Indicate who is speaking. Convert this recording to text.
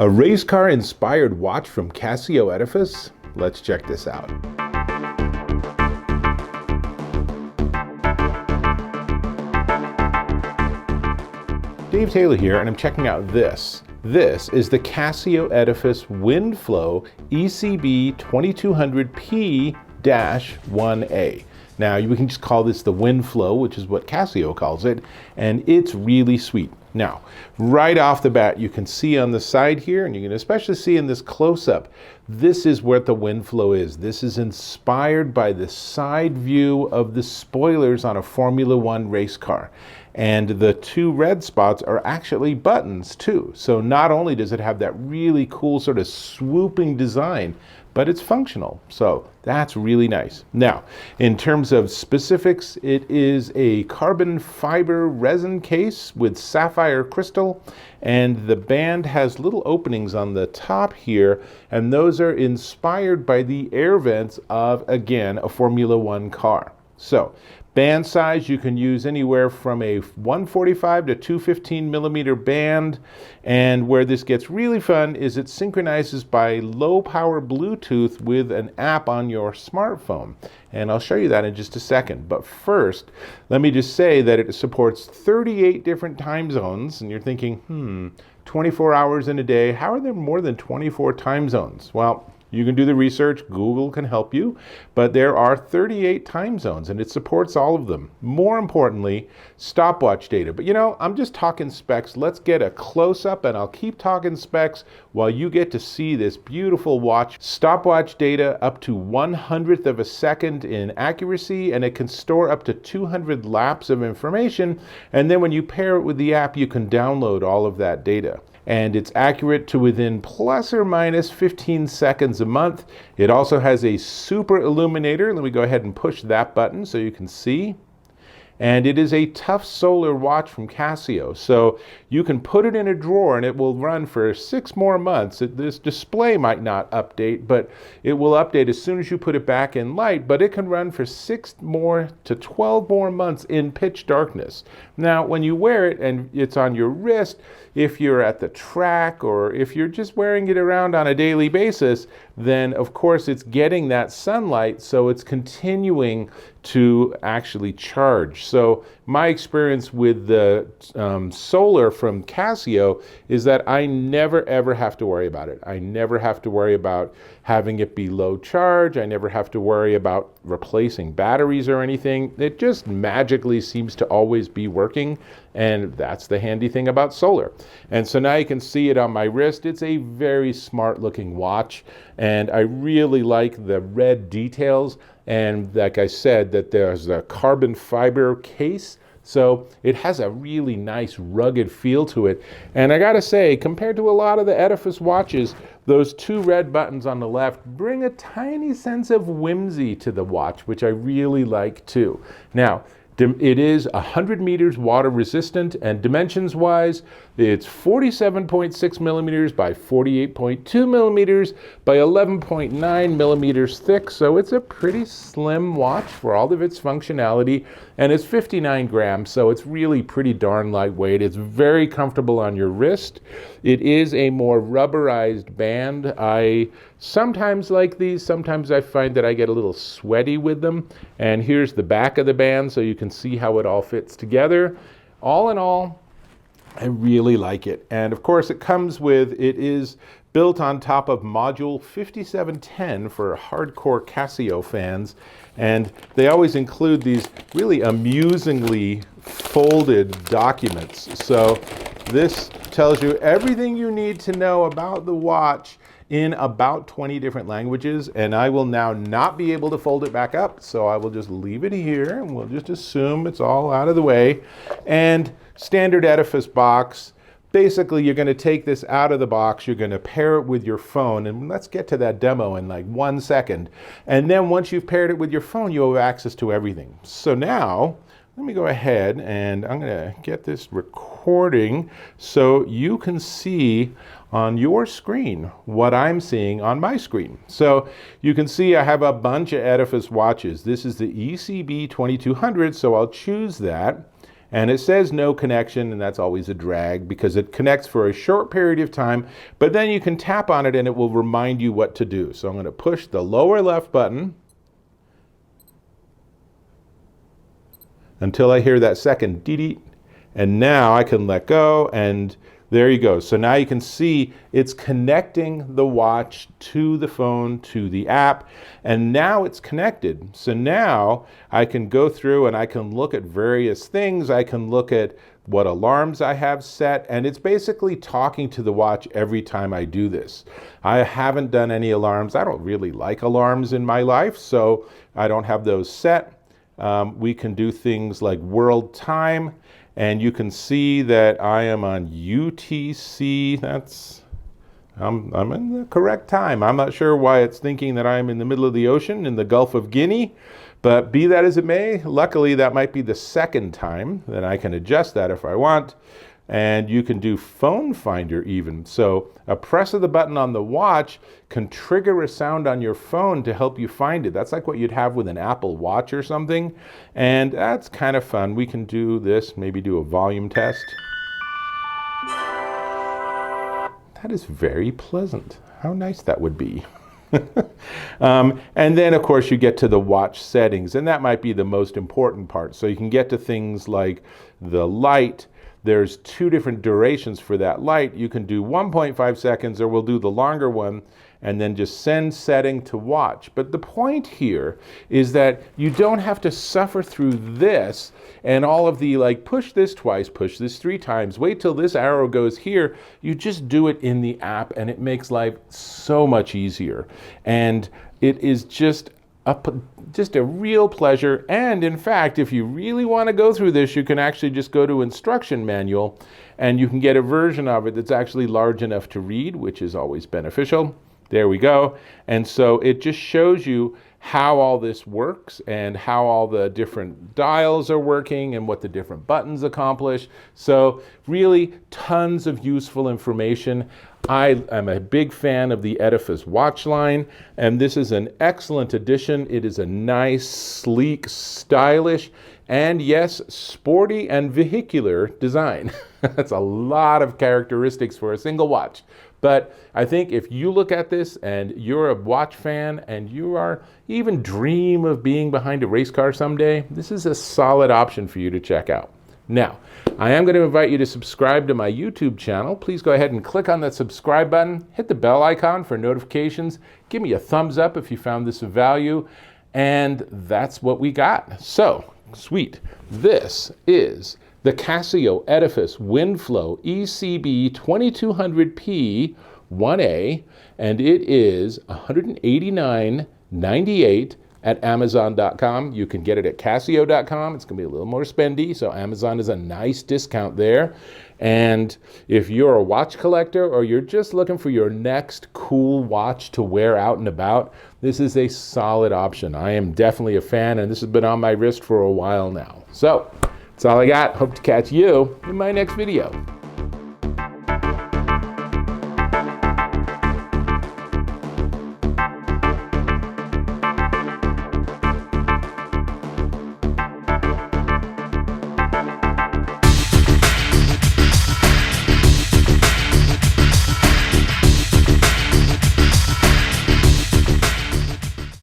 Speaker 1: A race car inspired watch from Casio Edifice? Let's check this out. Dave Taylor here, and I'm checking out this. This is the Casio Edifice Windflow ECB2200P-1A. Now, we can just call this the Windflow, which is what Casio calls it, and it's really sweet. Now, right off the bat, you can see on the side here, and you can especially see in this close-up, this is what the Windflow is. This is inspired by the side view of the spoilers on a Formula One race car. And the two red spots are actually buttons too. So not only does it have that really cool sort of swooping design, but it's functional. So that's really nice. Now, in terms of specifics, it is a carbon fiber resin case with sapphire crystal, and the band has little openings on the top here, and those are inspired by the air vents of, again, a Formula One car. So, band size, you can use anywhere from a 145 to 215 millimeter band, and where this gets really fun is it synchronizes by low power Bluetooth with an app on your smartphone, and I'll show you that in just a second. But first, let me just say that it supports 38 different time zones, and you're thinking, 24 hours in a day, how are there more than 24 time zones? Well, you can do the research, Google can help you, but there are 38 time zones and it supports all of them. More importantly, stopwatch data. But you know, I'm just talking specs. Let's get a close-up and I'll keep talking specs while you get to see this beautiful watch. Stopwatch data up to 1/100th of a second in accuracy, and it can store up to 200 laps of information. And then when you pair it with the app, you can download all of that data. And it's accurate to within plus or minus 15 seconds a month. It also has a super illuminator. Let me go ahead and push that button so you can see. And it is a tough solar watch from Casio. So you can put it in a drawer and it will run for 6 more months. This display might not update, but it will update as soon as you put it back in light, but it can run for 6 more to 12 more months in pitch darkness. Now, when you wear it and it's on your wrist, if you're at the track or if you're just wearing it around on a daily basis, then of course it's getting that sunlight, so it's continuing to actually charge. So my experience with the solar from Casio is that I never ever have to worry about it. I never have to worry about having it be low charge. I never have to worry about replacing batteries or anything. It just magically seems to always be working, and that's the handy thing about solar. And so now you can see it on my wrist. It's a very smart looking watch, and I really like the red details. And like I said, that there's a carbon fiber case, so it has a really nice rugged feel to it. And I gotta say, compared to a lot of the Edifice watches, those two red buttons on the left bring a tiny sense of whimsy to the watch, which I really like too. Now, it is 100 meters water resistant, and dimensions wise, it's 47.6 millimeters by 48.2 millimeters by 11.9 millimeters thick. So it's a pretty slim watch for all of its functionality, and it's 59 grams. So it's really pretty darn lightweight. It's very comfortable on your wrist. It is a more rubberized band. I sometimes like these. Sometimes I find that I get a little sweaty with them. And here's the back of the band so you can see how it all fits together. All in all, I really like it. And of course it is built on top of module 5710 for hardcore Casio fans. And they always include these really amusingly folded documents. So this tells you everything you need to know about the watch in about 20 different languages, and I will now not be able to fold it back up, so I will just leave it here and we'll just assume it's all out of the way. And standard Edifice box. Basically, you're going to take this out of the box, you're going to pair it with your phone, and let's get to that demo in like 1 second. And then once you've paired it with your phone, you'll have access to everything. So now, let me go ahead and I'm going to get this recording so you can see on your screen what I'm seeing on my screen. So you can see I have a bunch of Edifice watches. This is the ECB2200, so I'll choose that. And it says no connection, and that's always a drag because it connects for a short period of time, but then you can tap on it and it will remind you what to do. So I'm going to push the lower left button until I hear that second dee-dee, and now I can let go, and there you go. So now you can see it's connecting the watch to the phone, to the app, and now it's connected. So now I can go through and I can look at various things. I can look at what alarms I have set, and it's basically talking to the watch every time I do this. I haven't done any alarms. I don't really like alarms in my life, so I don't have those set. We can do things like world time, and you can see that I am on UTC. I'm in the correct time. I'm not sure why it's thinking that I'm in the middle of the ocean in the Gulf of Guinea, but be that as it may, luckily that might be the second time. Then I can adjust that if I want. And you can do phone finder even. So a press of the button on the watch can trigger a sound on your phone to help you find it. That's like what you'd have with an Apple Watch or something. And that's kind of fun. We can do this, maybe do a volume test. That is very pleasant. How nice that would be. And then of course you get to the watch settings, and that might be the most important part. So you can get to things like the light. There's 2 different durations for that light. You can do 1.5 seconds, or we'll do the longer one, and then just send setting to watch. But the point here is that you don't have to suffer through this and all of the like push this twice, push this 3 times, wait till this arrow goes here. You just do it in the app, and it makes life so much easier. And it is just a real pleasure. And in fact, if you really want to go through this, you can actually just go to instruction manual, and you can get a version of it that's actually large enough to read, which is always beneficial. There we go. And so it just shows you how all this works and how all the different dials are working and what the different buttons accomplish. So really tons of useful information. I am a big fan of the Edifice watch line, and this is an excellent addition. It is a nice, sleek, stylish, and yes, sporty and vehicular design. That's a lot of characteristics for a single watch. But I think if you look at this and you're a watch fan and you are even dream of being behind a race car someday, this is a solid option for you to check out. Now, I am going to invite you to subscribe to my YouTube channel. Please go ahead and click on that subscribe button, hit the bell icon for notifications, give me a thumbs up if you found this of value, and that's what we got. So, sweet. This is the Casio Edifice Windflow ECB-2200P-1A, and it is $189.98 at Amazon.com. You can get it at Casio.com. It's going to be a little more spendy, so Amazon is a nice discount there. And if you're a watch collector or you're just looking for your next cool watch to wear out and about, this is a solid option. I am definitely a fan, and this has been on my wrist for a while now. So, that's all I got. Hope to catch you in my next video.